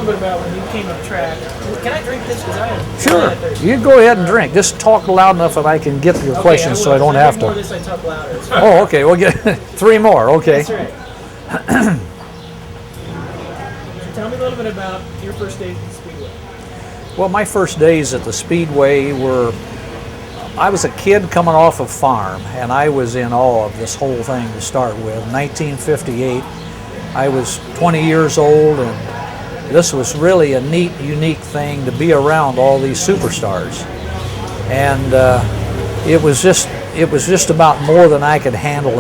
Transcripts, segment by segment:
little bit about when you came to the track. Can I drink this? Because I am Sure. You go ahead and drink. Just talk loud enough that I can get your questions so I don't have to. More of this, I talk louder. Oh, okay. We'll get 3 more. Okay. That's right. So tell me a little bit about your first days at the Speedway. Well, my first days at the Speedway were, I was a kid coming off a farm, and I was in awe of this whole thing to start with. 1958, I was 20 years old, and this was really a neat, unique thing to be around all these superstars. And it was just about more than I could handle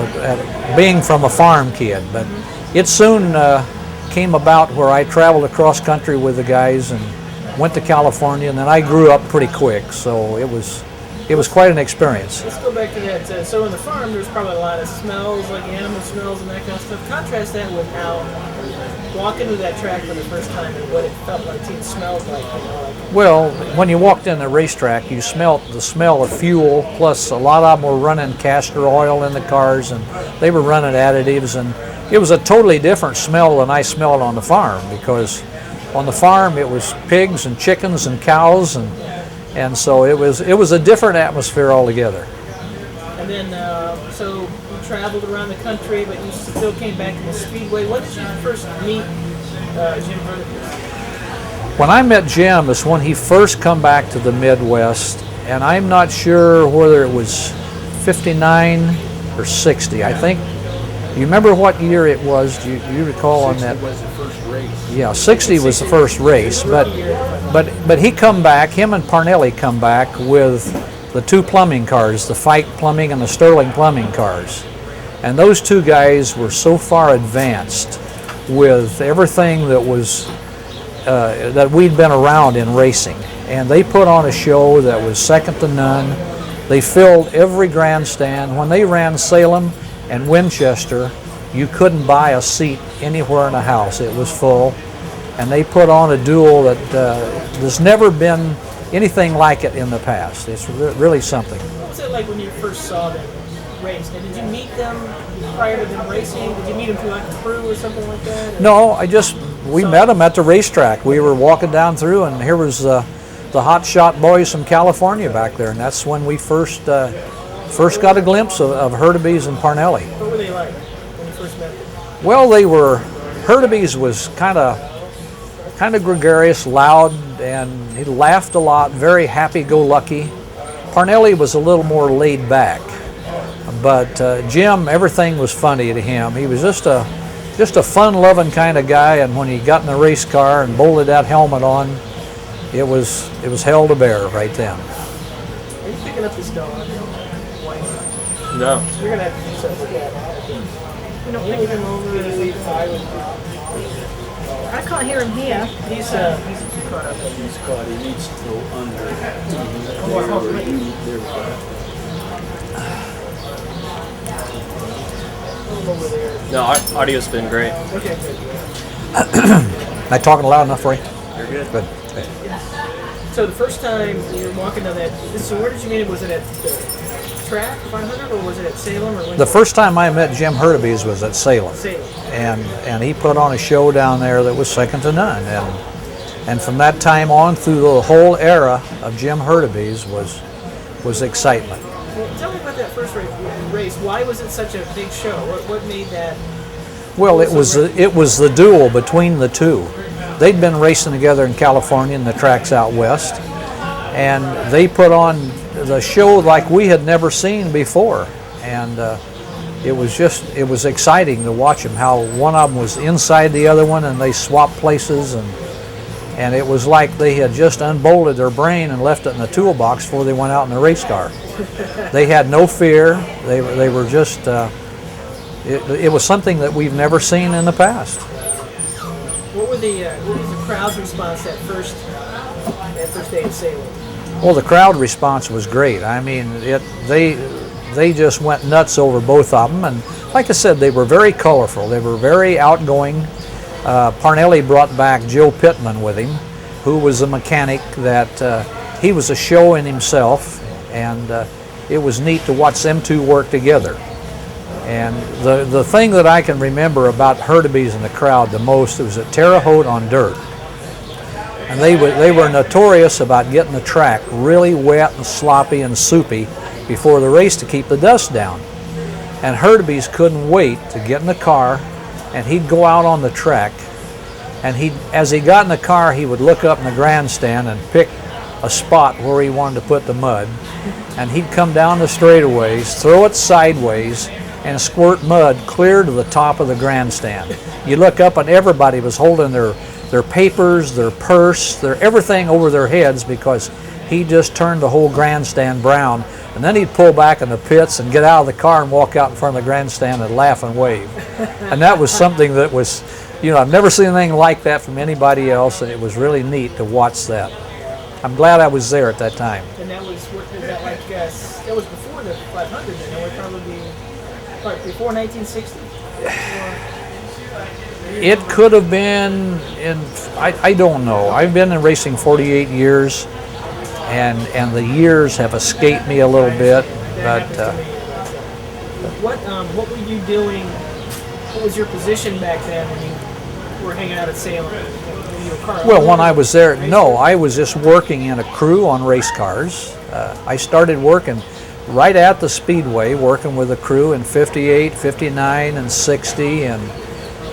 being from a farm kid. But it soon came about where I traveled across country with the guys and went to California, and then I grew up pretty quick, so it was quite an experience. Let's go back to that. So in the farm, there's probably a lot of smells, like animal smells and that kind of stuff. Contrast that with how walking to that track for the first time and what it felt like, it smelled like. Well, when you walked in the racetrack, you smelled the smell of fuel, plus a lot of them were running castor oil in the cars, and they were running additives, and it was a totally different smell than I smelled on the farm, because on the farm it was pigs and chickens and cows, and so it was a different atmosphere altogether. And then, so you traveled around the country, but you still came back to the Speedway. When did you first meet Jim Hurtebise? When I met Jim is when he first come back to the Midwest, and I'm not sure whether it was 59 or 60. I think. You remember what year it was? Do you recall on that? 60 was the first race. Yeah, 60 was the first race, but he come back. Him and Parnelli come back with the 2 plumbing cars, the Fike Plumbing and the Sterling Plumbing cars, and those 2 guys were so far advanced with everything that was that we'd been around in racing, and they put on a show that was second to none. They filled every grandstand. When they ran Salem and Winchester, you couldn't buy a seat anywhere in the house. It was full, and they put on a duel that there's never been anything like it in the past. It's really something. What was it like when you first saw them race? And did you meet them prior to them racing? Did you meet them through like a crew or something like that? No, we met them at the racetrack. We were walking down through, and here was the hot shot boys from California back there, and that's when we first got a glimpse of Hurtebise and Parnelli. What were they like when you first met them? Well, Hurtebise was kind of gregarious, loud, and he laughed a lot, very happy-go-lucky. Parnelli was a little more laid back, but Jim, everything was funny to him. He was just a fun-loving kind of guy, and when he got in the race car and bolted that helmet on, it was hell to bear right then. Are you picking up this dog? No. You're gonna have to do something with that. You don't leave him over to leave I can't hear him here. He's caught up. He's caught. He needs to go under. There we go. Over there. No, audio's been great. Okay, good. Am I talking loud enough for you? You're good. Good. So the first time you were walking down that, so where did you meet him? Was it at the track, 500, or was it at Salem? Or The first time I met Jim Hurtebise was at Salem. And he put on a show down there that was second to none. And from that time on through the whole era of Jim Hurtebise was excitement. Well, tell me about that first race. Why was it such a big show? What made that? Well, it was the duel between the 2. They'd been racing together in California in the tracks out west, and they put on the show like we had never seen before, and it was exciting to watch them, how one of them was inside the other one, and they swapped places, and it was like they had just unbolted their brain and left it in the toolbox before they went out in the race car. They had no fear. They were just it was something that we've never seen in the past. What was the crowd's response that first day at Salem? Well, the crowd response was great. I mean, they just went nuts over both of them, and like I said, they were very colorful. They were very outgoing. Parnelli brought back Joe Pittman with him, who was a mechanic that he was a show in himself, and it was neat to watch them 2 work together. And the thing that I can remember about Hurtebise and the crowd the most, it was at Terre Haute on dirt. And they were notorious about getting the track really wet and sloppy and soupy before the race to keep the dust down. And Hurtebise couldn't wait to get in the car, and he'd go out on the track, and as he got in the car, he would look up in the grandstand and pick a spot where he wanted to put the mud, and he'd come down the straightaways, throw it sideways, and squirt mud clear to the top of the grandstand. You look up and everybody was holding their papers, their purse, their everything over their heads, because he just turned the whole grandstand brown. And then he'd pull back in the pits and get out of the car and walk out in front of the grandstand and laugh and wave. And that was something that was, I've never seen anything like that from anybody else, and it was really neat to watch that. I'm glad I was there at that time. And that was that like, that was before the 500 then, it would probably be, what, before 1960? It could have been I don't know. I've been in racing 48 years, and the years have escaped me a little bit. But what were you doing? What was your position back then when you were hanging out at Salem? When you were car well, when I was there, no, I was just working in a crew on race cars. I started working right at the Speedway, working with a crew in 58, 59, and 60,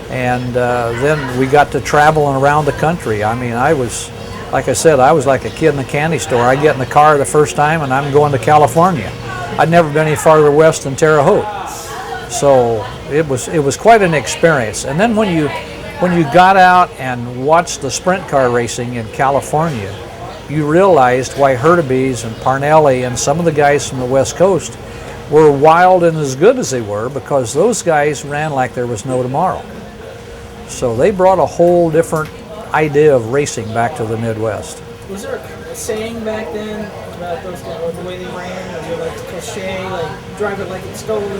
and then we got to traveling around the country. I mean, like I said, I was like a kid in a candy store. I get in the car the first time and I'm going to California. I'd never been any farther west than Terre Haute. So it was quite an experience. And then when you got out and watched the sprint car racing in California, you realized why Hurtebise and Parnelli and some of the guys from the West Coast were wild and as good as they were, because those guys ran like there was no tomorrow. So they brought a whole different idea of racing back to the Midwest. Was there a saying back then about those guys, the way they ran, or was it like cliche, like drive it like it's stolen?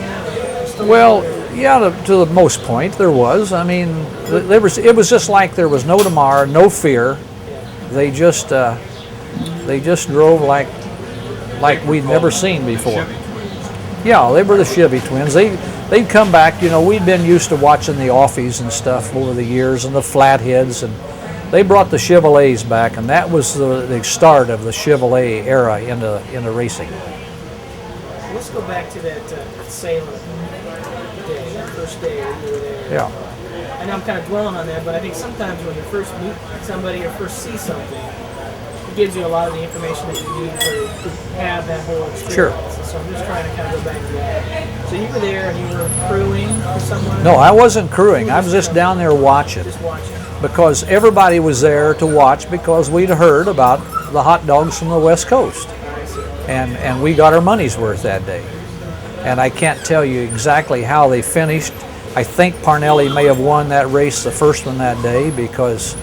Well, yeah, to the most point there was. I mean, it was just like there was no tomorrow, no fear. They just drove like we'd never seen before. Yeah, they were the Chevy twins. They'd come back, we'd been used to watching the Offies and stuff over the years, and the Flatheads, and they brought the Chevrolets back, and that was the start of the Chevrolet era into racing. Let's go back to that Salem day, that first day that you were there. Yeah. I know I'm kind of dwelling on that, but I think sometimes when you first meet somebody or first see something, it gives you a lot of the information that you need to have that whole experience. Sure. So I'm just trying to kind of go back to that. So you were there and you were crewing for someone? No, I wasn't crewing. I was just down there watching. Just watching. Because everybody was there to watch, because we'd heard about the hot dogs from the West Coast. And we got our money's worth that day. And I can't tell you exactly how they finished. I think Parnelli may have won that race, the first one that day, because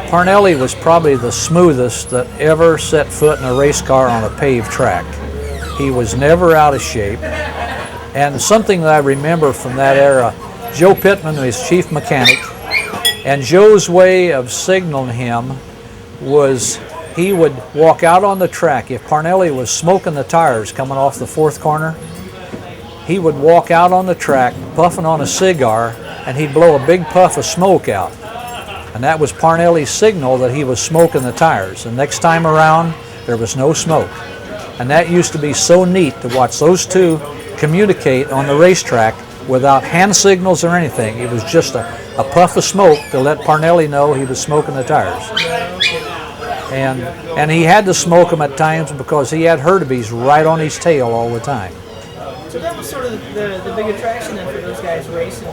Parnelli was probably the smoothest that ever set foot in a race car on a paved track. He was never out of shape. And something that I remember from that era, Joe Pittman was chief mechanic, and Joe's way of signaling him was he would walk out on the track. If Parnelli was smoking the tires coming off the fourth corner, he would walk out on the track puffing on a cigar, and he'd blow a big puff of smoke out. And that was Parnelli's signal that he was smoking the tires. The next time around, there was no smoke. And that used to be so neat to watch those two communicate on the racetrack without hand signals or anything. It was just a puff of smoke to let Parnelli know he was smoking the tires. And he had to smoke them at times because he had Hurtebise right on his tail all the time. So that was sort of the big attraction then for those guys racing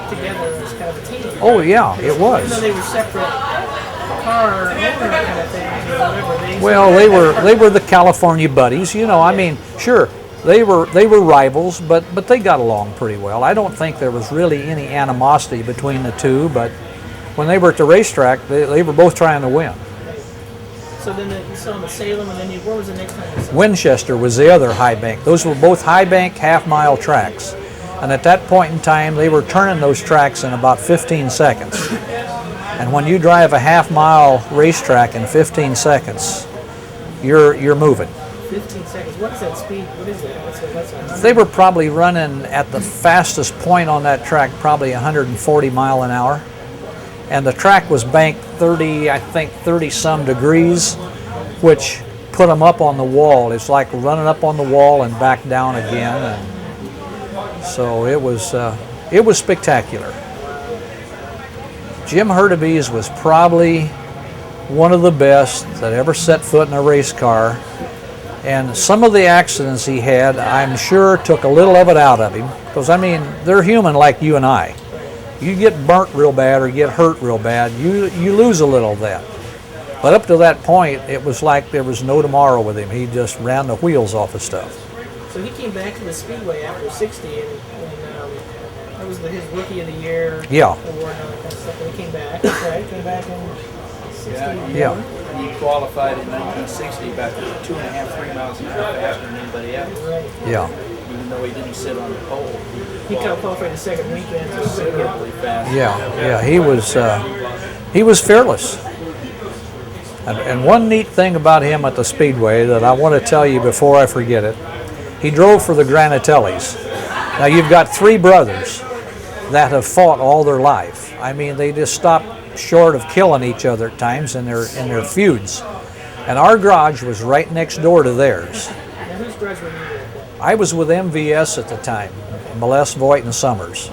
together as kind of a team. Oh yeah, it was. Even though they were separate car owner kind of things or whatever. Well, they were the California buddies. I mean, sure, they were rivals, but they got along pretty well. I don't think there was really any animosity between the two, but when they were at the racetrack, they were both trying to win. So then you saw them at Salem, and then what was the next time you saw them? Winchester was the other high bank. Those were both high bank half-mile tracks. And at that point in time, they were turning those tracks in about 15 seconds. And when you drive a half-mile racetrack in 15 seconds, you're moving. 15 seconds. What is that speed? What is that? What's that? They were probably running at the fastest point on that track, probably 140 mile an hour. and the track was banked 30, I think 30 some degrees, which put them up on the wall. It's like running up on the wall and back down again, and so it was spectacular. Jim Hurtebise was probably one of the best that ever set foot in a race car, and some of the accidents he had, I'm sure, took a little of it out of him, because I mean, they're human like you and I. You get burnt real bad or get hurt real bad, you lose a little of that. But up to that point, it was like there was no tomorrow with him. He just ran the wheels off of stuff. So he came back to the Speedway after 60, and that was his Rookie of the Year award and all that kind of stuff. And he came back, right? Came back in 60. Yeah. He qualified in 1960 about 2.5, 3 miles an hour faster than anybody else. Right. Yeah. Even though he didn't sit on the pole. He qualified the second weekend. Considerably faster. Yeah. He was fearless. And one neat thing about him at the Speedway that I want to tell you before I forget it, he drove for the Granatellis. Now you've got 3 brothers that have fought all their life. I mean, they just stopped short of killing each other at times in their feuds. And our garage was right next door to theirs. Now, whose garage were you with? I was with MVS at the time, Molest, Voigt, and Summers.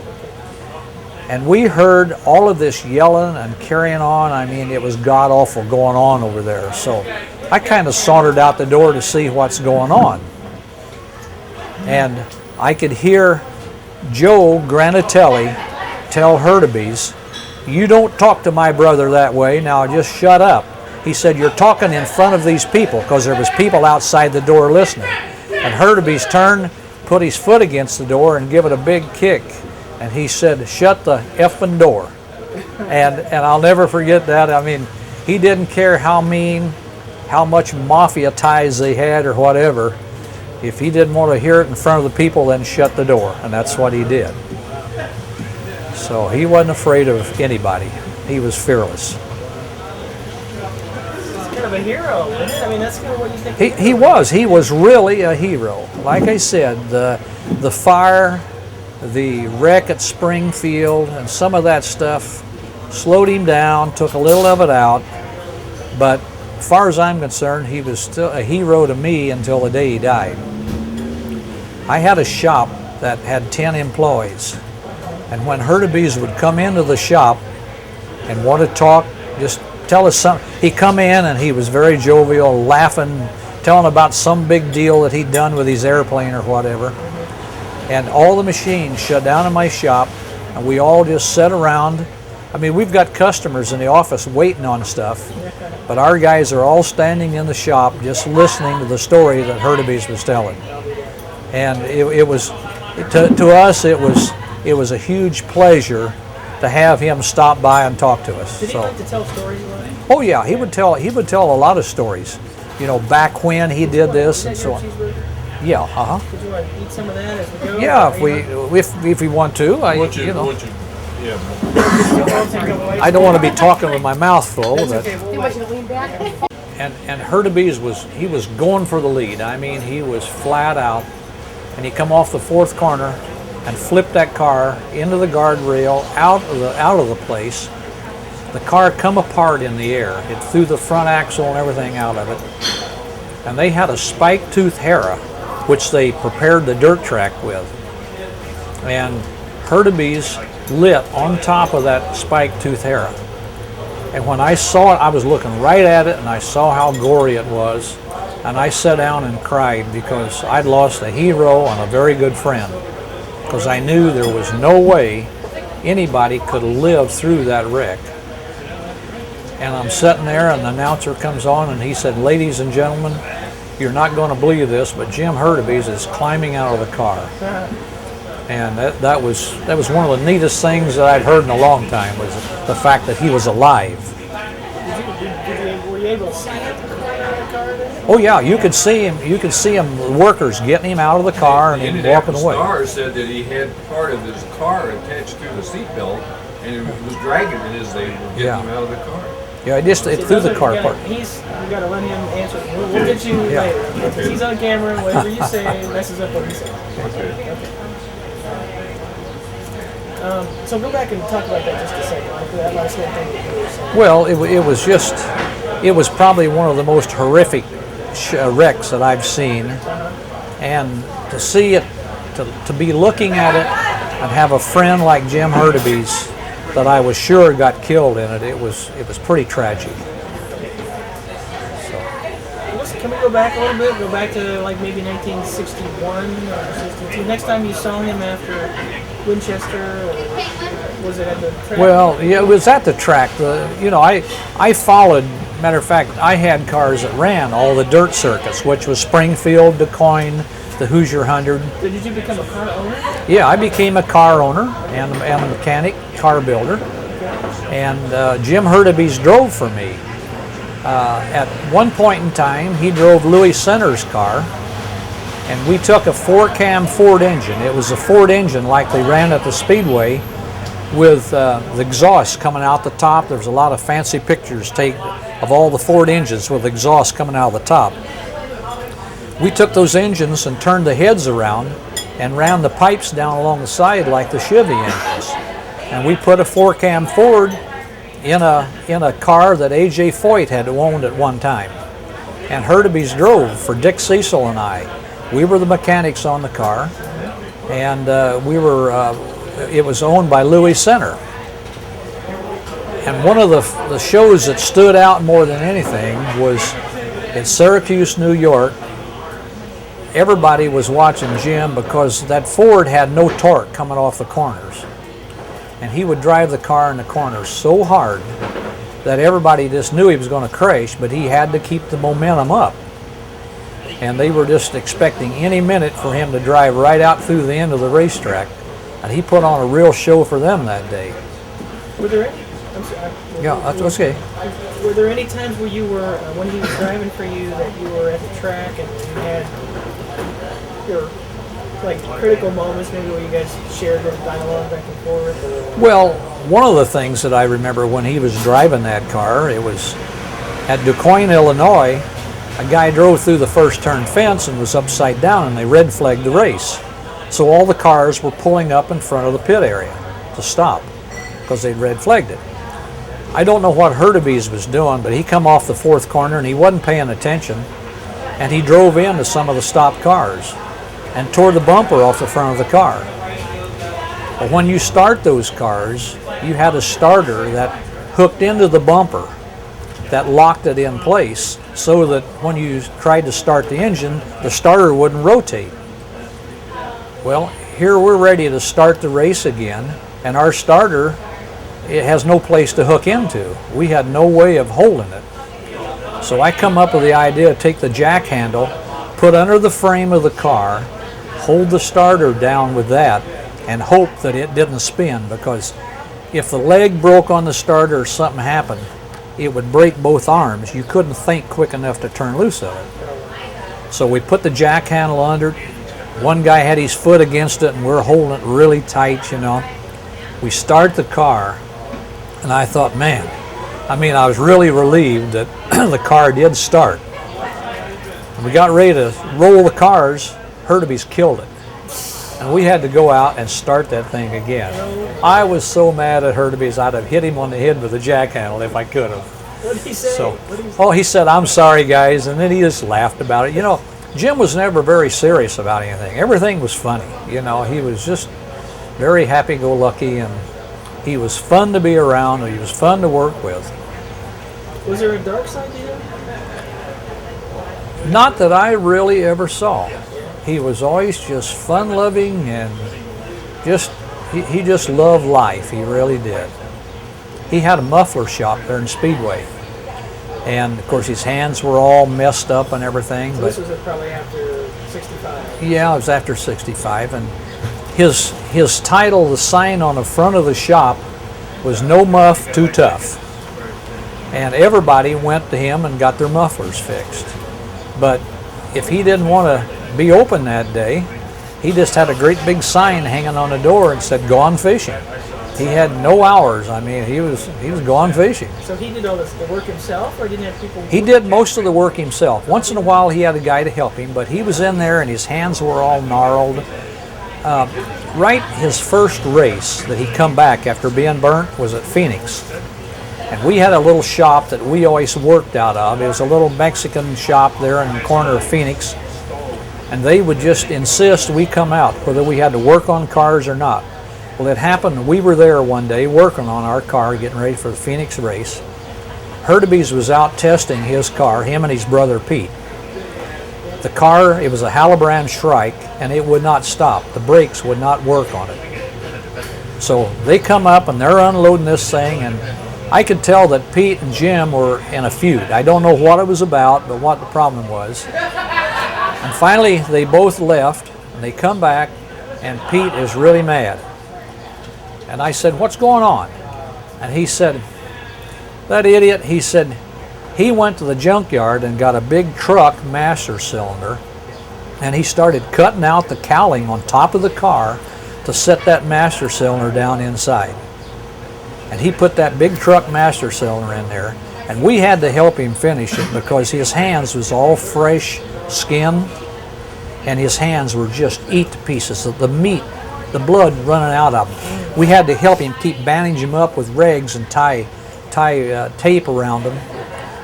And we heard all of this yelling and carrying on. I mean, it was god-awful going on over there. So I kind of sauntered out the door to see what's going on. And I could hear Joe Granatelli tell Hurtebise, "You don't talk to my brother that way, now just shut up." He said, "You're talking in front of these people," because there was people outside the door listening. And Hurtebise turned, put his foot against the door and give it a big kick. And he said, "Shut the effing door." And I'll never forget that. I mean, he didn't care how mean, how much mafia ties they had or whatever. If he didn't want to hear it in front of the people, then shut the door. And that's what he did. So he wasn't afraid of anybody. He was fearless. He's kind of a hero, isn't it? I mean, that's kind of what you think. He was really a hero. Like I said, the fire, the wreck at Springfield, and some of that stuff slowed him down, took a little of it out. But as far as I'm concerned, he was still a hero to me until the day he died. I had a shop that had 10 employees. And when Hurtebise would come into the shop and want to talk, just tell us something. He'd come in and he was very jovial, laughing, telling about some big deal that he'd done with his airplane or whatever. And all the machines shut down in my shop, and we all just sat around. I mean, we've got customers in the office waiting on stuff, but our guys are all standing in the shop just listening to the story that Hurtebise was telling. And it was, to us, it was a huge pleasure to have him stop by and talk to us. Did he like to tell stories about it? Oh yeah, he would tell a lot of stories. You know, back when he did this and so on. Yeah, Did you want to eat some of that as we go? Yeah, if we want to, you know. I don't want to be talking with my mouth full. But, and Hurtebise was going for the lead. I mean, he was flat out, and he come off the 4th corner and flipped that car into the guardrail, out of the place. The car come apart in the air. It threw the front axle and everything out of it. And they had a spike tooth Hera, which they prepared the dirt track with. And Hurtebise lit on top of that spike tooth Hera. And when I saw it, I was looking right at it and I saw how gory it was. And I sat down and cried because I'd lost a hero and a very good friend. Because I knew there was no way anybody could live through that wreck. And I'm sitting there and the announcer comes on and he said, "Ladies and gentlemen, you're not going to believe this, but Jim Hurtebise is climbing out of the car." And that was one of the neatest things that I'd heard in a long time, was the fact that he was alive. Were you able to see it? Oh yeah, you could see him. You could see him, the workers getting him out of the car and him walking away. Star said that he had part of his car attached to the seatbelt, and it was dragging it as they were getting him out of the car. Yeah, it threw the car apart. We got to let him answer. We'll get you later. Because he's on camera, and whatever you say messes up what he says. Okay. So go back and talk about that just a second. Like that last little thing that you were saying. Well, it was probably one of the most horrific wrecks that I've seen, and to see it, to be looking at it, and have a friend like Jim Hurtebise that I was sure got killed in it. It was pretty tragic. Can we go back a little bit? Go back to like maybe 1961 or 62. Next time you saw him after Winchester, or was it at the track? Well, yeah, it was at the track. I followed. Matter of fact, I had cars that ran all the dirt circuits, which was Springfield, DuQuoin, the Hoosier 100. Did you become a car owner? Yeah, I became a car owner and a mechanic, car builder. And Jim Hurtebise drove for me. At one point in time, he drove Louis Center's car, and we took a 4-cam Ford engine. It was a Ford engine like they ran at the Speedway, with the exhaust coming out the top. There was a lot of fancy pictures taken of all the Ford engines with exhaust coming out of the top. We took those engines and turned the heads around and ran the pipes down along the side like the Chevy engines. And we put a 4-cam Ford in a car that A.J. Foyt had owned at one time. And Hurtebise drove for Dick Cecil and I. We were the mechanics on the car, and it was owned by Louis Center. And one of the shows that stood out more than anything was in Syracuse, New York. Everybody was watching Jim because that Ford had no torque coming off the corners. And he would drive the car in the corners so hard that everybody just knew he was going to crash, but he had to keep the momentum up. And they were just expecting any minute for him to drive right out through the end of the racetrack. And he put on a real show for them that day. Were there any? I'm sorry. Yeah, that's okay. Were there any times where you were, when he was driving for you, that you were at the track and you had your like critical moments, maybe where you guys shared the dialogue back and forth? Or? Well, one of the things that I remember when he was driving that car, it was at DuQuoin, Illinois. A guy drove through the first turn fence and was upside down, and they red flagged the race. So all the cars were pulling up in front of the pit area to stop because they'd red flagged it. I don't know what Hurtebise was doing, but he come off the fourth corner and he wasn't paying attention, and he drove into some of the stopped cars and tore the bumper off the front of the car. But when you start those cars, you had a starter that hooked into the bumper that locked it in place so that when you tried to start the engine, the starter wouldn't rotate. Well, here we're ready to start the race again, and our starter, it has no place to hook into. We had no way of holding it. So I come up with the idea to take the jack handle, put under the frame of the car, hold the starter down with that, and hope that it didn't spin, because if the leg broke on the starter or something happened, it would break both arms. You couldn't think quick enough to turn loose of it. So we put the jack handle under it. One guy had his foot against it, and we're holding it really tight, you know. We start the car, and I thought, man, I was really relieved that the car did start. When we got ready to roll the cars, Hurtebise killed it. And we had to go out and start that thing again. I was so mad at Hurtebise, I'd have hit him on the head with a jack handle if I could have. What did he say? He said, "I'm sorry, guys," and then he just laughed about it. You know, Jim was never very serious about anything. Everything was funny. You know, he was just very happy-go-lucky, and he was fun to be around, and he was fun to work with. Was there a dark side to him? Not that I really ever saw. He was always just fun-loving, and he just loved life. He really did. He had a muffler shop there in Speedway, and of course his hands were all messed up and everything. So this was probably after 65. Yeah, it was after 65, and his title, the sign on the front of the shop, was "No Muff, Too Tough," and everybody went to him and got their mufflers fixed. But if he didn't want to be open that day, he just had a great big sign hanging on the door and said "Gone Fishing." He had no hours. He was gone fishing. So he did all the work himself, or didn't have people? He did most of the work himself. Once in a while he had a guy to help him, but he was in there and his hands were all gnarled, right his first race that he come back after being burnt was at Phoenix. And we had a little shop that we always worked out of. It was a little Mexican shop there in the corner of Phoenix. And they would just insist we come out, whether we had to work on cars or not. Well, it happened, we were there one day working on our car, getting ready for the Phoenix race. Hurtebise was out testing his car, him and his brother Pete. The car, it was a Halibran Shrike, and it would not stop. The brakes would not work on it. So they come up and they're unloading this thing, and I could tell that Pete and Jim were in a feud. I don't know what it was about, but what the problem was. And finally, they both left, and they come back, and Pete is really mad. And I said, "What's going on?" And he said, "That idiot," he said, he went to the junkyard and got a big truck master cylinder, and he started cutting out the cowling on top of the car to set that master cylinder down inside. And he put that big truck master cylinder in there, and we had to help him finish it because his hands was all fresh skin, and his hands were just eat to pieces. The meat, the blood running out of them. We had to help him keep bandaging him up with rags and tie tape around him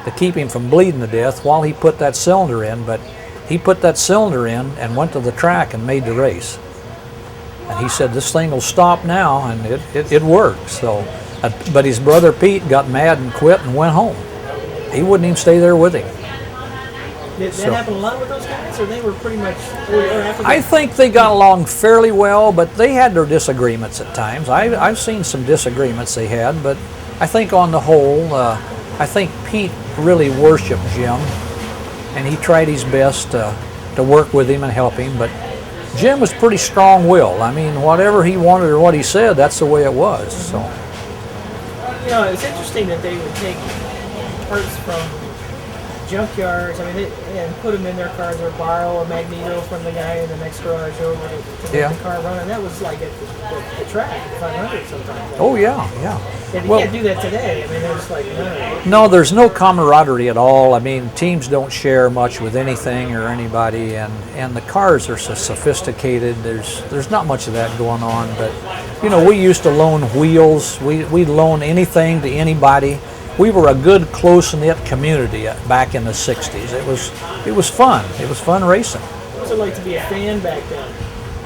to keep him from bleeding to death while he put that cylinder in. But he put that cylinder in and went to the track and made the race. And he said, "This thing will stop now," and it worked. So, but his brother Pete got mad and quit and went home. He wouldn't even stay there with him. Did that happen a lot with those guys, or they were pretty much? Or after I think they got along fairly well, but they had their disagreements at times. I've seen some disagreements they had, but I think on the whole, I think Pete really worshiped Jim, and he tried his best to work with him and help him. But Jim was pretty strong-willed. I mean, whatever he wanted or what he said, that's the way it was. So, you know, it's interesting that they would take parts from junkyards, I mean, and put them in their cars, or borrow a magneto from the guy in the next garage over to make the car run. And that was like at the track, at 500 sometimes. Oh yeah, yeah. And you can't do that today. I mean, there's like no, there's no camaraderie at all. I mean, teams don't share much with anything or anybody, and the cars are so sophisticated. There's not much of that going on. But you know, we used to loan wheels. We'd loan anything to anybody. We were a good, close-knit community back in the 60s. It was fun. It was fun racing. What was it like to be a fan back then?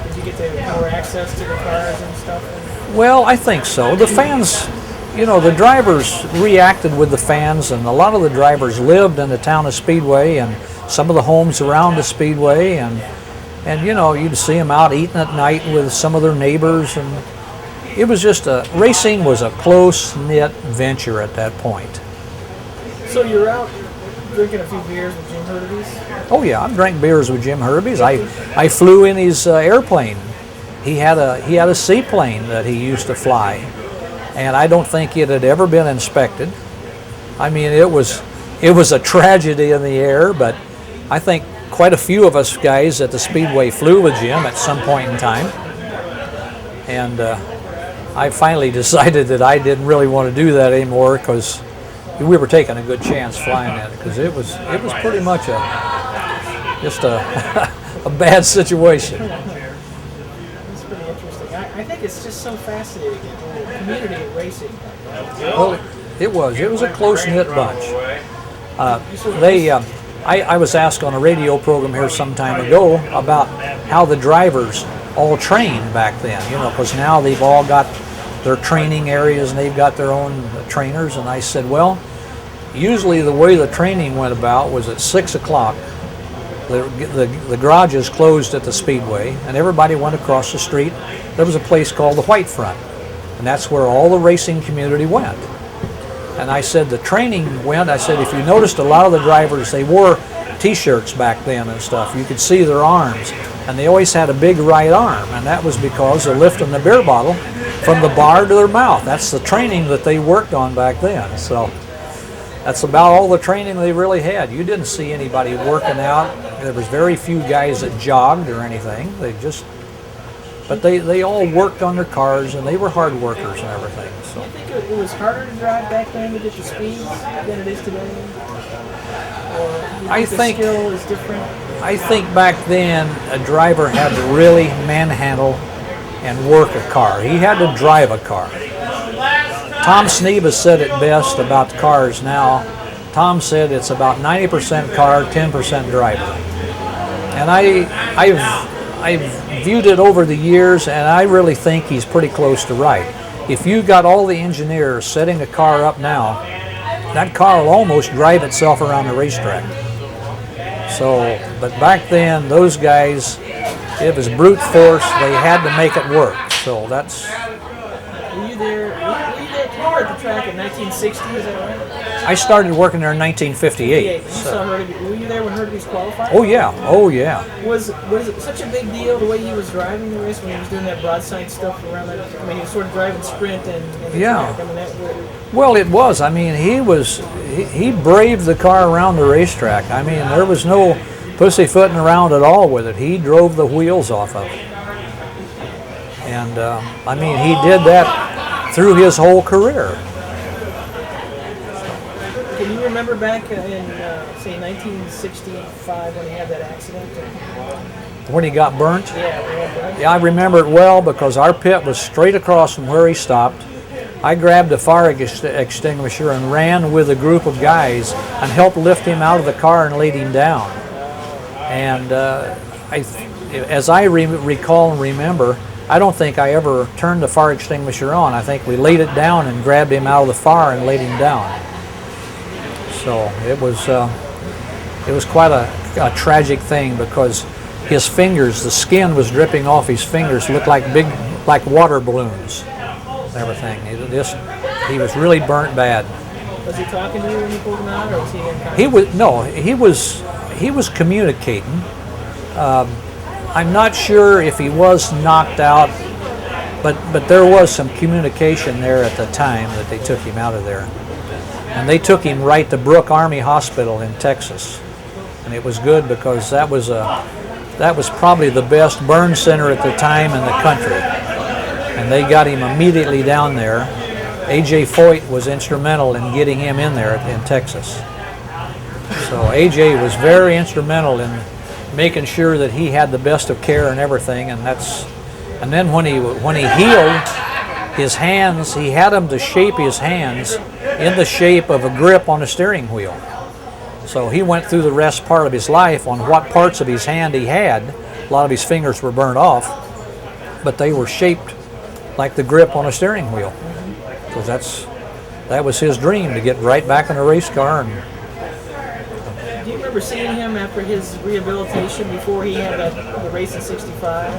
Did you get more access to the cars and stuff? Well, I think so. The fans, you know, the drivers reacted with the fans, and a lot of the drivers lived in the town of Speedway and some of the homes around the Speedway, and you know, you'd see them out eating at night with some of their neighbors, and it was just racing was a close-knit venture at that point. So you're out drinking a few beers with Jim Hurtebise? Oh yeah, I drank beers with Jim Hurtebise. I flew in his airplane. He had a seaplane that he used to fly, and I don't think it had ever been inspected. I mean, it was a tragedy in the air, but I think quite a few of us guys at the Speedway flew with Jim at some point in time, and I finally decided that I didn't really want to do that anymore because we were taking a good chance flying it, because it was pretty much just a bad situation. It's pretty interesting. I think it's just so fascinating, the community of racing. Well, it was a close-knit bunch. I was asked on a radio program here some time ago about how the drivers all trained back then, you know, because now they've all got their training areas and they've got their own trainers. And I said, well, usually the way the training went about was at 6 o'clock. The garages closed at the Speedway, and everybody went across the street. There was a place called the White Front, and that's where all the racing community went. And I said the training went, I said, if you noticed, a lot of the drivers, they wore t-shirts back then and stuff. You could see their arms, and they always had a big right arm, and that was because they're lifting the beer bottle from the bar to their mouth. That's the training that they worked on back then. So that's about all the training they really had. You didn't see anybody working out. There was very few guys that jogged or anything. But they all worked on their cars, and they were hard workers and everything. Do So you think it was harder to drive back then to get the speeds than it is today? Or do you I the think- skill is different? I think back then a driver had to really manhandle and work a car. He had to drive a car. Tom Sneeb has said it best about cars now. Tom said it's about 90% car, 10% driver. And I've viewed it over the years, and I really think he's pretty close to right. If you got all the engineers setting a car up now, that car will almost drive itself around the racetrack. So, but back then, those guys, it was brute force. They had to make it work. So that's. Were you there? You were at the track in 1960, is that right? I started working there in 1958. You So. saw Hurtebise. Were you there when Hurtebise qualified? Oh yeah, oh yeah. Was it such a big deal the way he was driving the race when he was doing that broadside stuff around that? I mean, he was sort of driving sprint and the Yeah. track. I mean, that Well, it was. I mean, he braved the car around the racetrack. I mean, there was no pussyfooting around at all with it. He drove the wheels off of it. And I mean, he did that through his whole career. Can you remember back in, say, 1965 when he had that accident? When he got burnt, Yeah, yeah, I remember it well because our pit was straight across from where he stopped. I grabbed a fire extinguisher and ran with a group of guys and helped lift him out of the car and laid him down. And as I recall and remember, I don't think I ever turned the fire extinguisher on. I think we laid it down and grabbed him out of the fire and laid him down. So it was quite a tragic thing because his fingers, the skin was dripping off his fingers, looked like like water balloons and everything. He was really burnt bad. Was he talking to you when you pulled him out, or was he in contact? He was communicating. I'm not sure if he was knocked out, but there was some communication there at the time that they took him out of there. And they took him right to Brooke Army Hospital in Texas. And it was good because that was probably the best burn center at the time in the country. And they got him immediately down there. A.J. Foyt was instrumental in getting him in there in Texas. So A.J. was very instrumental in making sure that he had the best of care and everything. And then when he healed his hands, he had him to shape his hands in the shape of a grip on a steering wheel. So he went through the rest part of his life on what parts of his hand he had. A lot of his fingers were burnt off, but they were shaped like the grip on a steering wheel. Because that was his dream, to get right back in a race car. And Do you remember seeing him after his rehabilitation before he had the race in '65?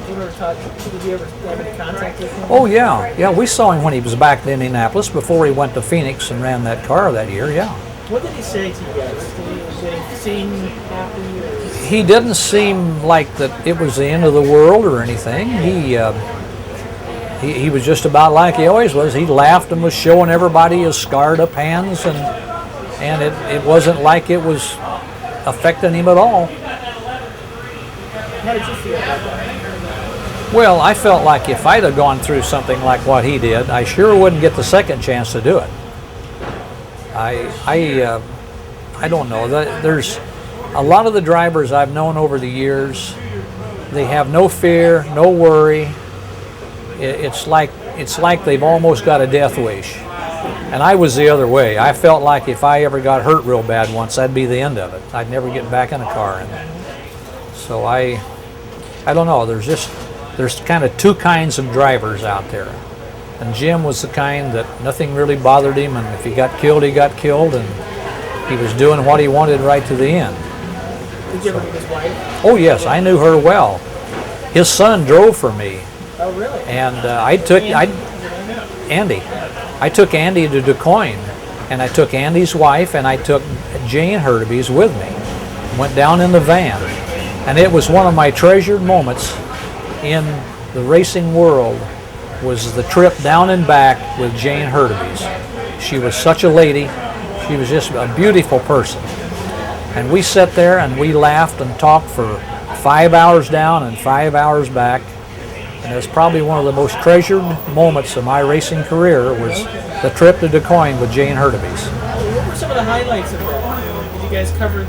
Did you ever have any contact with him? oh yeah, we saw him when he was back in Indianapolis before he went to Phoenix and ran that car that year. Yeah, What did he say to you guys? Did he seem happy? Or he didn't seem like that it was the end of the world or anything. He was just about like he always was. He laughed and was showing everybody his scarred up hands, and it wasn't like it was affecting him at all. how did you feel about that? Well, I felt like if I'd have gone through something like what he did, I sure wouldn't get the second chance to do it. I don't know. There's a lot of the drivers I've known over the years. They have no fear, no worry. It's like they've almost got a death wish. And I was the other way. I felt like if I ever got hurt real bad once, that'd be the end of it. I'd never get back in a car. And so I don't know. There's kind of two kinds of drivers out there. And Jim was the kind that nothing really bothered him, and if he got killed, he got killed, and he was doing what he wanted right to the end. Did you ever meet his wife? Oh yes, I knew her well. His son drove for me, Oh, really? and Andy. I took Andy to DuQuoin, and I took Andy's wife, and I took Jane Hurtebise with me. Went down in the van, and it was one of my treasured moments in the racing world. Was the trip down and back with Jane Hurtebise. She was such a lady. She was just a beautiful person. And we sat there and we laughed and talked for 5 hours down and 5 hours back. And it's probably one of the most treasured moments of my racing career was the trip to Des Moines with Jane Hurtebise. What were some of the highlights of that? Did you guys cover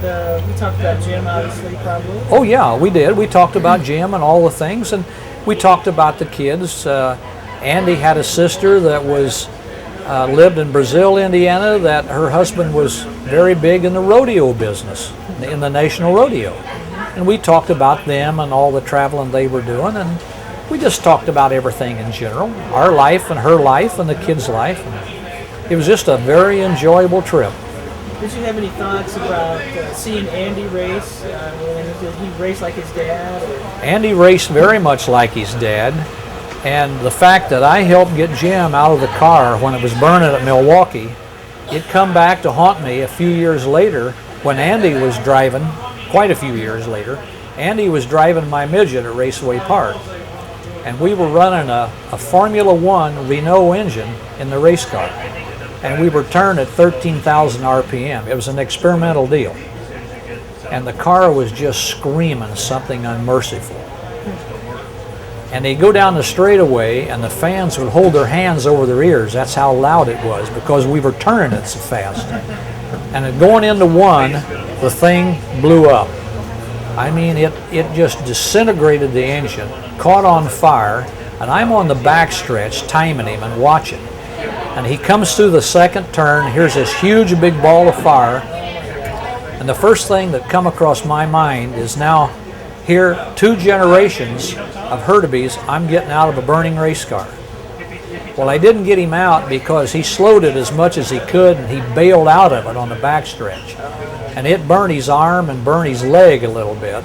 we talked about Jim, obviously, probably? Oh yeah, we did. We talked about Jim and all the things, and we talked about the kids. Andy had a sister that lived in Brazil, Indiana, that her husband was very big in the rodeo business, in the National Rodeo. And we talked about them and all the traveling they were doing, and we just talked about everything in general, our life and her life and the kids' life. It was just a very enjoyable trip. Did you have any thoughts about seeing Andy race? Did he race like his dad? Andy raced very much like his dad, and the fact that I helped get Jim out of the car when it was burning at Milwaukee, it come back to haunt me a few years later when Andy was driving, quite a few years later. Andy was driving my midget at Raceway Park. And we were running a Formula One Renault engine in the race car. And we were turned at 13,000 RPM. It was an experimental deal. And the car was just screaming something unmerciful. And they'd go down the straightaway and the fans would hold their hands over their ears. That's how loud it was because we were turning it so fast. And then going into one, the thing blew up. I mean, it just disintegrated the engine, caught on fire, and I'm on the backstretch timing him and watching. And he comes through the second turn, here's this huge big ball of fire, and the first thing that come across my mind is now, here, 2 generations of Hurtebise, I'm getting out of a burning race car. Well, I didn't get him out because he slowed it as much as he could, and he bailed out of it on the backstretch. And it burned his arm and burned his leg a little bit.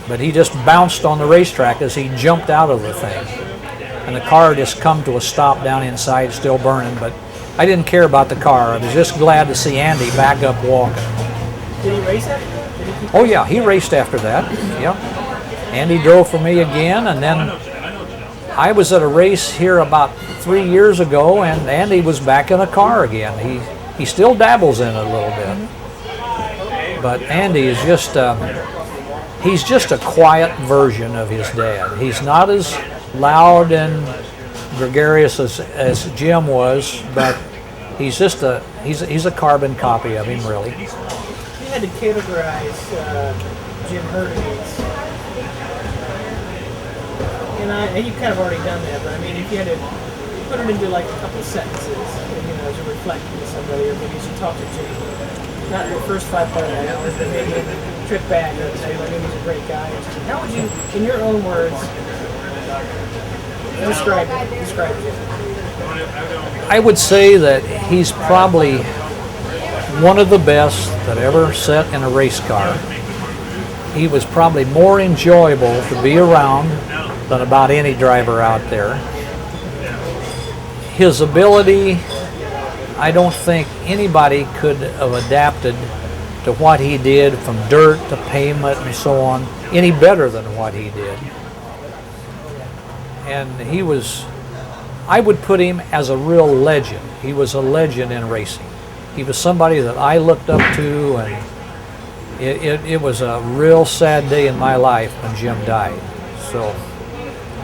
But he just bounced on the racetrack as he jumped out of the thing. And the car just come to a stop down inside, still burning. But I didn't care about the car. I was just glad to see Andy back up walking. Did he race after that? Oh yeah, he raced after that. Yeah. Andy drove for me again, and then I was at a race here about 3 years ago, and Andy was back in a car again. He still dabbles in it a little bit. But Andy is he's just a quiet version of his dad. He's not as loud and gregarious as Jim was, but he's just he's a carbon copy of him, really. You had to categorize Jim Hurtebise, and you've kind of already done that. But I mean, if you had to put it into like a couple sentences, as you're reflecting to somebody, or maybe as you talk to Jim. Not your first 5 part hours, but maybe a trip back and say, maybe he's a great guy. How would you, in your own words, describe Jim? I would say that he's probably one of the best that ever sat in a race car. He was probably more enjoyable to be around than about any driver out there. His ability, I don't think anybody could have adapted to what he did from dirt to pavement and so on any better than what he did. And I would put him as a real legend. He was a legend in racing. He was somebody that I looked up to, and it was a real sad day in my life when Jim died. So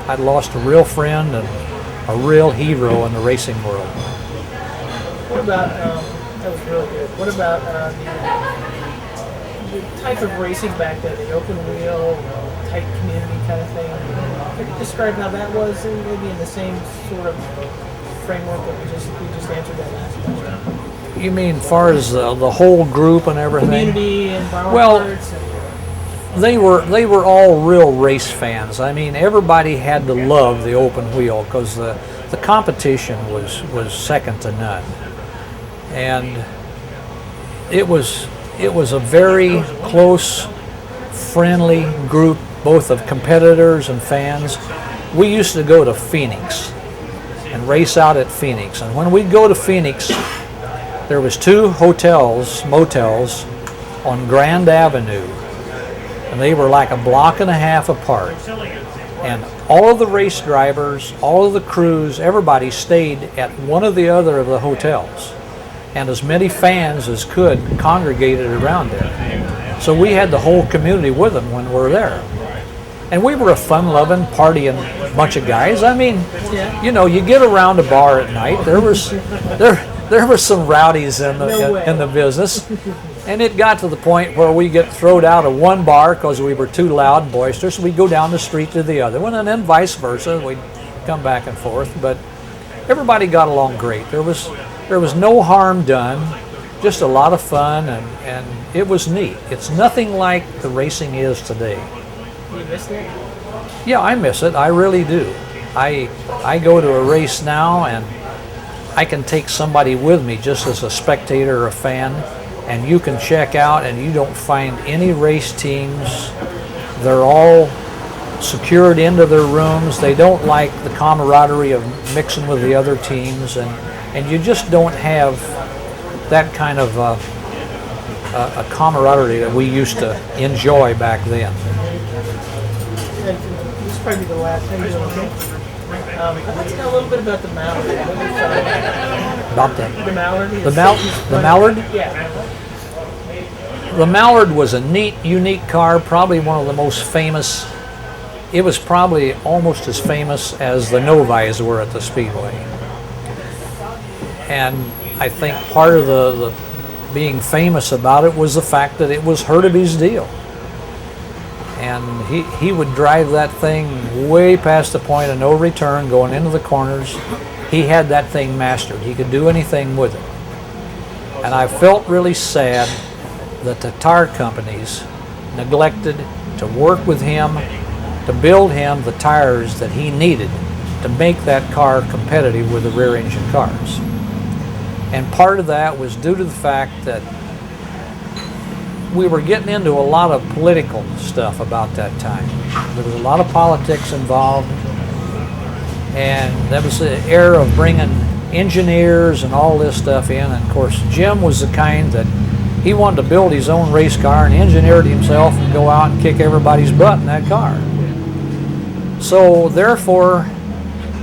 I'd lost a real friend and a real hero in the racing world. What about, that was really good. What about the type of racing back then, the open wheel, tight community kind of thing? Could you describe how that was, maybe in the same sort of framework that we just answered that last question? You mean as far as the whole group and everything? Community and borrowed parts? They were all real race fans. I mean, everybody had to love the open wheel because the competition was second to none. And it was a very close, friendly group, both of competitors and fans. We used to go to Phoenix and race out at Phoenix. And when we'd go to Phoenix, there was 2 motels on Grand Avenue, and they were like a block and a half apart. And all of the race drivers, all of the crews, everybody stayed at one or the other of the hotels. And as many fans as could congregated around there. So we had the whole community with them when we were there. And we were a fun-loving, partying bunch of guys. I mean, Yeah. you know, you get around a bar at night. There were some rowdies in the business, and it got to the point where we get thrown out of one bar because we were too loud and boisterous. We'd go down the street to the other one, and then vice versa. We'd come back and forth. But everybody got along great. There was no harm done. Just a lot of fun, and it was neat. It's nothing like the racing is today. You missed it? Yeah, I miss it. I really do. I go to a race now, and I can take somebody with me just as a spectator or a fan, and you can check out and you don't find any race teams. They're all secured into their rooms. They don't like the camaraderie of mixing with the other teams, and you just don't have that kind of a camaraderie that we used to enjoy back then. And this is probably the last thing. I'd like to know a little bit about the Mallard. What you thought About the Mallard? the Mallard? Yeah. The Mallard was a neat, unique car, probably one of the most famous. It was probably almost as famous as the Novis were at the Speedway. And I think part of the being famous about it was the fact that it was Hurtebise's deal. And he would drive that thing way past the point of no return, going into the corners. He had that thing mastered. He could do anything with it. And I felt really sad that the tire companies neglected to work with him to build him the tires that he needed to make that car competitive with the rear engine cars. And part of that was due to the fact that we were getting into a lot of political stuff about that time. There was a lot of politics involved, and that was the era of bringing engineers and all this stuff in. And of course, Jim was the kind that he wanted to build his own race car and engineer it himself and go out and kick everybody's butt in that car. So therefore,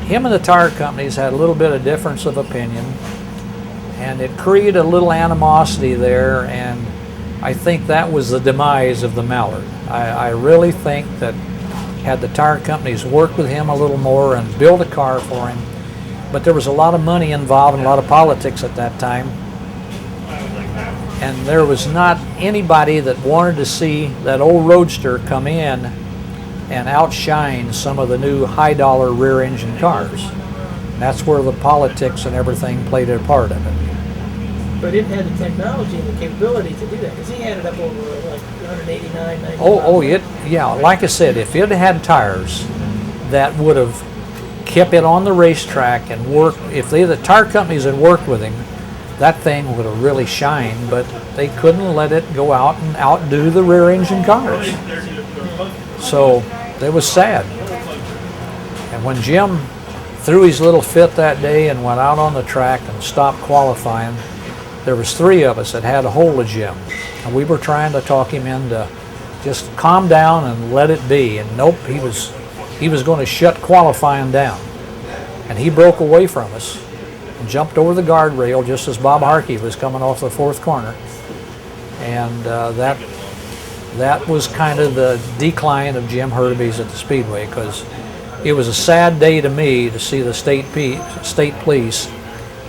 him and the tire companies had a little bit of difference of opinion, and it created a little animosity there, and I think that was the demise of the Mallard. I really think that had the tire companies worked with him a little more and built a car for him, but there was a lot of money involved and a lot of politics at that time, and there was not anybody that wanted to see that old Roadster come in and outshine some of the new high-dollar rear-engine cars. That's where the politics and everything played a part of it. But it had the technology and the capability to do that, because he had it up over like 189, 90 Yeah, like I said, if it had tires that would have kept it on the racetrack and worked, if the tire companies had worked with him, that thing would have really shined, but they couldn't let it go out and outdo the rear engine cars. So it was sad. And when Jim threw his little fit that day and went out on the track and stopped qualifying, there was three of us that had a hold of Jim, and we were trying to talk him into just calm down and let it be. And nope, he was going to shut qualifying down, and he broke away from us and jumped over the guardrail just as Bob Harkey was coming off the fourth corner, and that was kind of the decline of Jim Hurtebise at the Speedway, because it was a sad day to me to see the state police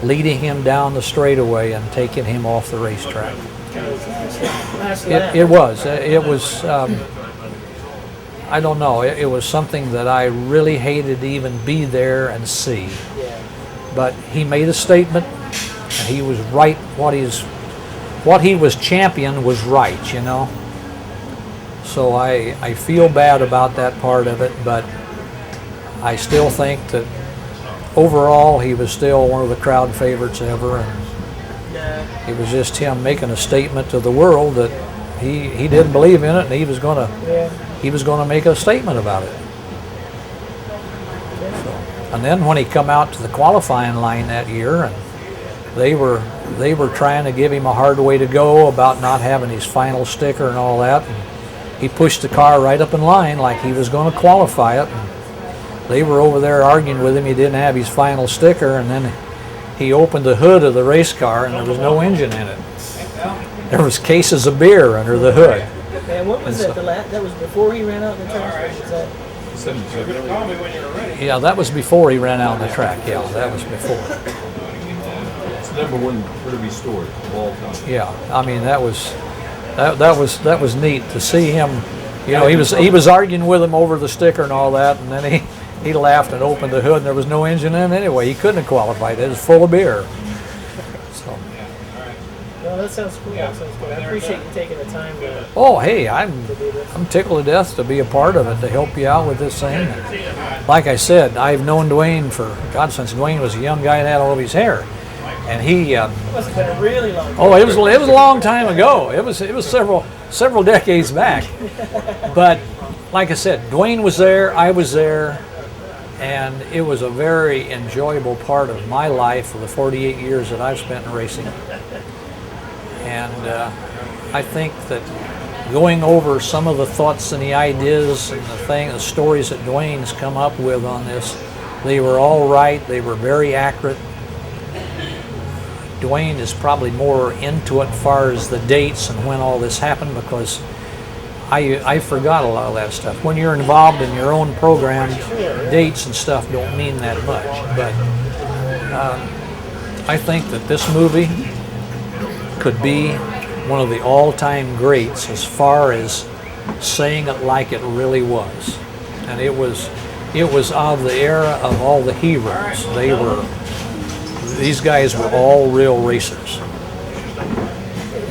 leading him down the straightaway and taking him off the racetrack. It was. I don't know. It was something that I really hated to even be there and see. But he made a statement, and he was right. What he was championed was right, you know. So I feel bad about that part of it, but I still think that overall, he was still one of the crowd favorites ever, and it was just him making a statement to the world that he didn't believe in it, and he was going to make a statement about it. So, and then when he come out to the qualifying line that year, and they were trying to give him a hard way to go about not having his final sticker and all that, and he pushed the car right up in line like he was going to qualify it. And they were over there arguing with him. He didn't have his final sticker, and then he opened the hood of the race car, and there was no engine in it. There was cases of beer under the hood. And what was And that? That was before he ran out in the track? Was that? 77. Yeah, that was before he ran out on the track. Yeah, that was before. It's the #1 Hurtebise story of all time. Yeah, I mean that was neat to see him. You know, he was arguing with him over the sticker and all that, and then he laughed and opened the hood, and there was no engine in anyway. He couldn't have qualified. It was full of beer. So. Well, that sounds cool. That sounds good. I appreciate you taking the time to. Oh, hey, I'm do this. tickled to death to be a part of it, to help you out with this thing. Like I said, I've known Dwayne for God since Dwayne was a young guy and had all of his hair, and he. It must have been a really long time. Oh, it was a long time ago. It was several decades back. But like I said, Dwayne was there, I was there, and it was a very enjoyable part of my life for the 48 years that I've spent in racing. And I think that going over some of the thoughts and the ideas and the stories that Dwayne's come up with on this, they were all right. They were very accurate. Dwayne is probably more into it as far as the dates and when all this happened, because I forgot a lot of that stuff. When you're involved in your own program, dates and stuff don't mean that much. But I think that this movie could be one of the all-time greats as far as saying it like it really was. And it was of the era of all the heroes. These guys were all real racers. You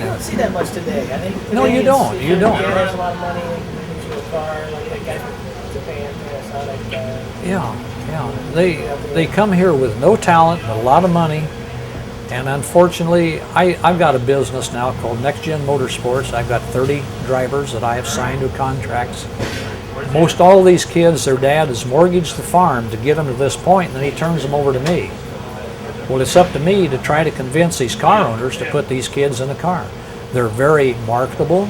don't see that much today. I think No, you don't. You don't. Dad has a lot of money. He gives you a car, like that guy from Japan. That's how that guy. Yeah. They come here with no talent, but a lot of money. And unfortunately, I've got a business now called Next Gen Motorsports. I've got 30 drivers that I have signed to contracts. Most all of these kids, their dad has mortgaged the farm to get them to this point, and then he turns them over to me. Well, it's up to me to try to convince these car owners to put these kids in a car. They're very marketable.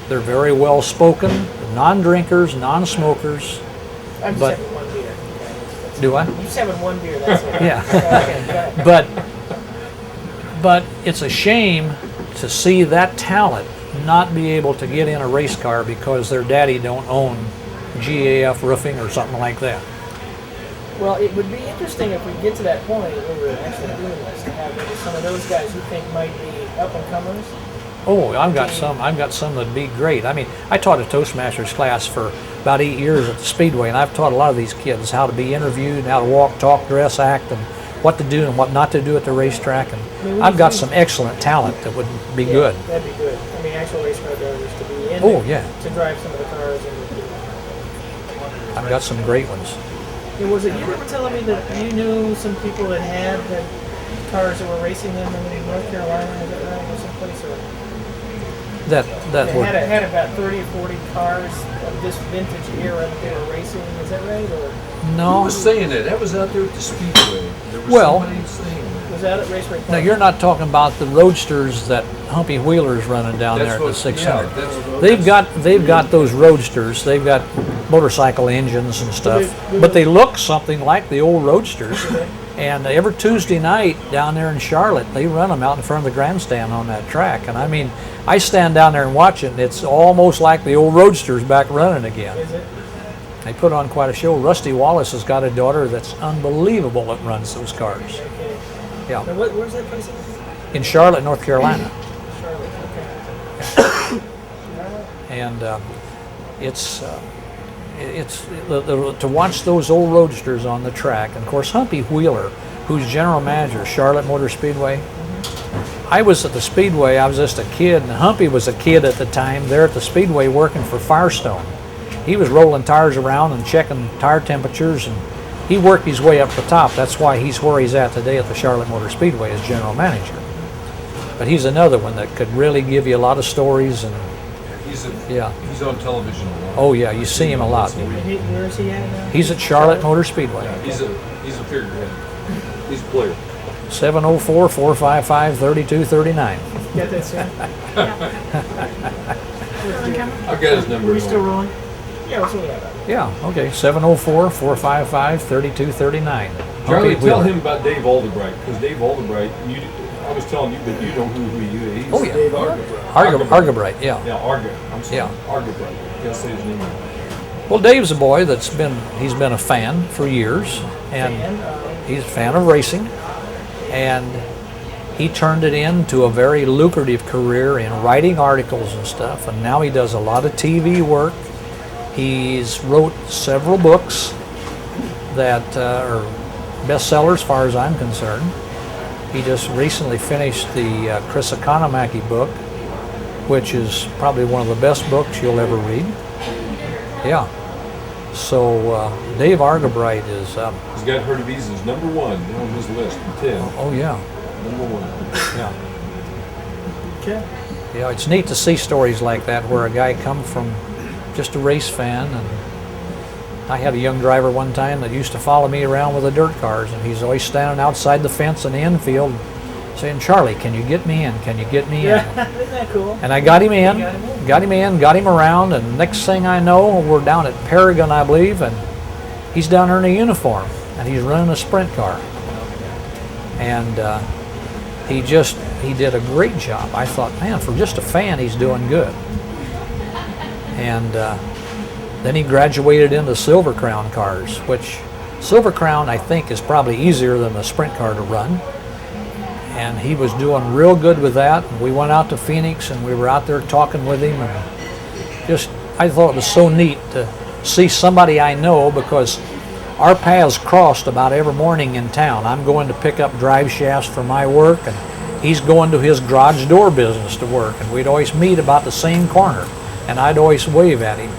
They're very well spoken, non-drinkers, non-smokers. I'm just But- having one beer. Do I? You're just having one beer. That's it. Yeah. Okay, But it's a shame to see that talent not be able to get in a race car because their daddy don't own GAF roofing or something like that. Well, it would be interesting if we get to that point where we're actually doing this, to have maybe some of those guys who think might be up and comers. Oh, I've got some that'd be great. I mean, I taught a Toastmasters class for about 8 years at the Speedway, and I've taught a lot of these kids how to be interviewed, how to walk, talk, dress, act, and what to do and what not to do at the racetrack. And I've got some excellent talent that would be good. That'd be good. I mean, actual race car drivers to be in Oh, there, yeah. to drive some of the cars. I've got some great ones. And was it you that were telling me that you knew some people that had the cars that were racing them in North Carolina? Is that right? Or someplace? Or That they would. had about 30 or 40 cars of this vintage era that they were racing. Is that right? Or Who No, was saying that? That was out there at the Speedway. There was Well- somebody saying that. was that at Raceway Park? now you're not talking about the roadsters that Humpy Wheeler's running down there at the 600. They've got those roadsters. They've got motorcycle engines and stuff, but they look something like the old roadsters. And every Tuesday night down there in Charlotte, they run them out in front of the grandstand on that track. And I mean, I stand down there and watch it, and it's almost like the old roadsters back running again. Is it? They put on quite a show. Rusty Wallace has got a daughter that's unbelievable that runs those cars. Okay. Yeah, Now, where's that place? in Charlotte, North Carolina. Charlotte. Okay. And it's to watch those old roadsters on the track. And of course, Humpy Wheeler, who's general manager of Charlotte Motor Speedway. I was at the Speedway. I was just a kid, and Humpy was a kid at the time there at the Speedway working for Firestone. He was rolling tires around and checking tire temperatures, and he worked his way up the top. That's why he's where he's at today at the Charlotte Motor Speedway as general manager. But he's another one that could really give you a lot of stories. And He's yeah, he's on television a lot. oh yeah, you see him a lot. Where is he at now? He's at Charlotte Motor Speedway. He's a figurehead. He's a player. 704-455-3239. Got that, sir? I've got his number. Are we still rolling? Yeah, we're still rolling. Yeah, okay, 704-455-3239. Charlie, Humpy tell Wheeler. him about Dave Alderbright, because Dave Alderbright, was telling you, but you know who he is. He's Oh, yeah. Dave Argabright. Argabright, yeah. Yeah, I'm sorry. Yeah. Argabright. Can't say his name. Well, Dave's a boy he's been a fan for years, and he's a fan of racing, and he turned it into a very lucrative career in writing articles and stuff, and now he does a lot of TV work. He's wrote several books that are bestsellers as far as I'm concerned. He just recently finished the Chris Economaki book, which is probably one of the best books you'll ever read. Yeah. So Dave Argabright is... He's got Hurtebise's number 1 on his list, 10. Oh, yeah. Number 1. Yeah. Okay. Yeah, it's neat to see stories like that where a guy come from just a race fan, and I had a young driver one time that used to follow me around with the dirt cars, and he's always standing outside the fence in the infield saying, "Charlie, can you get me in? Can you get me in?" Yeah, isn't that cool? And I got him in, got him around, and next thing I know, we're down at Paragon, I believe, and he's down there in a uniform, and he's running a sprint car. And he did a great job. I thought, man, for just a fan, he's doing good. And then he graduated into Silver Crown cars, which Silver Crown, I think, is probably easier than a sprint car to run. And he was doing real good with that. We went out to Phoenix, and we were out there talking with him, and I thought it was so neat to see somebody I know, because our paths crossed about every morning in town. I'm going to pick up drive shafts for my work, and he's going to his garage door business to work, and we'd always meet about the same corner, and I'd always wave at him.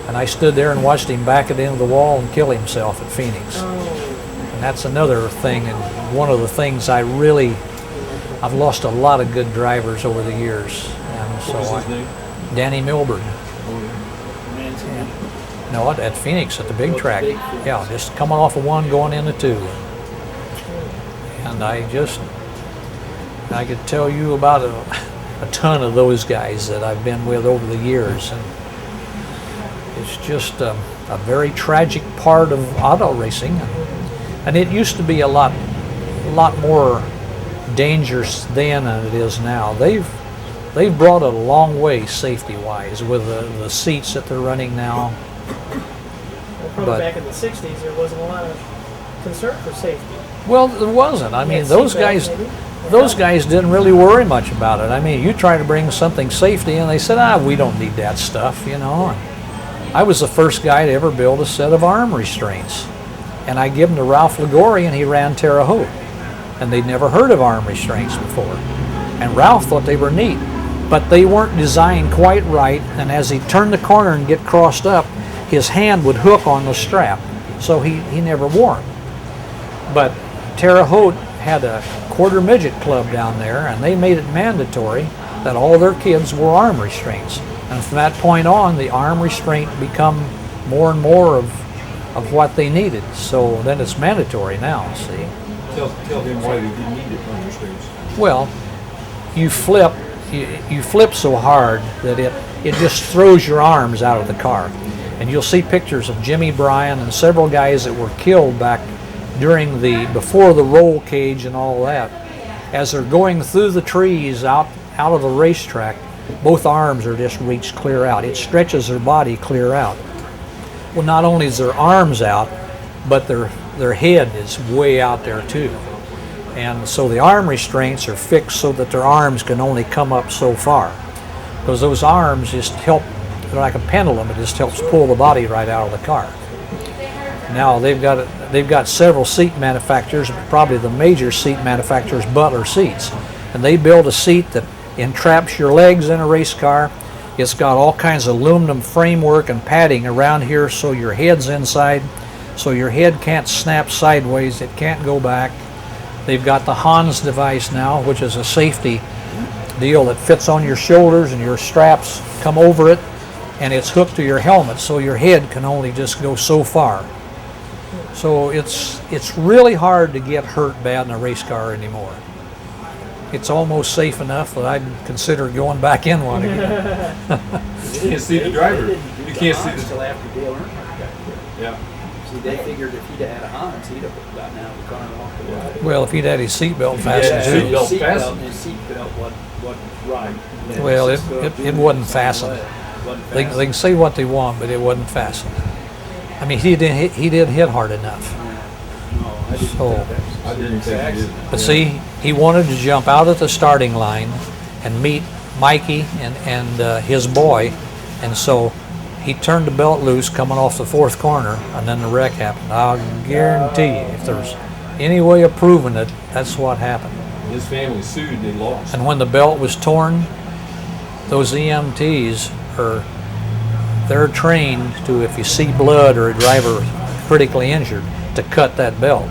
And I stood there and watched him back it into the wall and kill himself at Phoenix. And that's another thing, and one of the things I've lost a lot of good drivers over the years. And What was his name? Danny Milburn. No, at Phoenix at the big track. Yeah, just coming off of 1 going into 2. And I could tell you about a ton of those guys that I've been with over the years. And it's just a very tragic part of auto racing. And it used to be a lot more dangerous then than it is now. They've brought it a long way safety-wise with the seats that they're running now. Probably back in the 60s, there wasn't a lot of concern for safety. Well, there wasn't. I mean, had those seatbelts, guys, maybe? those guys didn't really worry much about it. I mean, you try to bring something safety, and they said, we don't need that stuff, you know. And I was the first guy to ever build a set of arm restraints, and I gave them to Ralph Ligori, and he ran Terre Haute, and they'd never heard of arm restraints before. And Ralph thought they were neat, but they weren't designed quite right, and as he turned the corner and get crossed up, his hand would hook on the strap, so he never wore them. But Terre Haute had a quarter midget club down there, and they made it mandatory that all their kids wore arm restraints. And from that point on, the arm restraint become more and more of what they needed. So then it's mandatory now, see? Tell him why they didn't need it on restraints. Well, you flip so hard that it just throws your arms out of the car. And you'll see pictures of Jimmy Bryan and several guys that were killed back before the roll cage and all that. As they're going through the trees out of the racetrack, both arms are just reached clear out. It stretches their body clear out. Well, not only is their arms out, but their head is way out there too. And so the arm restraints are fixed so that their arms can only come up so far. Because those arms just help, they're like a pendulum, it just helps pull the body right out of the car. Now they've got several seat manufacturers, but probably the major seat manufacturer is Butler Seats. And they build a seat that entraps your legs in a race car. It's got all kinds of aluminum framework and padding around here so your head's inside, so your head can't snap sideways, it can't go back. They've got the Hans device now, which is a safety deal that fits on your shoulders and your straps come over it, and it's hooked to your helmet so your head can only just go so far. So it's really hard to get hurt bad in a race car anymore. It's almost safe enough that I'd consider going back in one again. You can't see the driver. You can't see until after Dale Earnhardt got here. Yeah. See, they figured if he'd had a Hans, he'd have gotten out of the car and walked away. Well, if he'd had his seatbelt Yeah, fastened too. seatbelt His fastened. His seatbelt wasn't right. Well, His it seatbelt wasn't was fastened. wasn't They fastened. can say what they want, but it wasn't fastened. I mean, he did hit hard enough. No, I didn't So- think that was I didn't serious think he accident. did. But see, he wanted to jump out at the starting line and meet Mikey and his boy, and so he turned the belt loose coming off the fourth corner, and then the wreck happened. I'll guarantee you, if there's any way of proving it, that's what happened. His family sued, they lost. And when the belt was torn, those EMTs they're trained to, if you see blood or a driver critically injured, to cut that belt.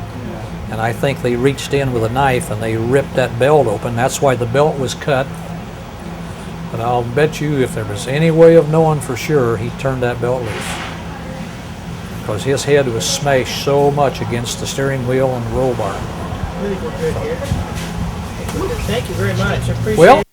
And I think they reached in with a knife and they ripped that belt open. That's why the belt was cut. But I'll bet you if there was any way of knowing for sure, he turned that belt loose. Because his head was smashed so much against the steering wheel and the roll bar. I think we're good here. Thank you very much. I appreciate Well, it.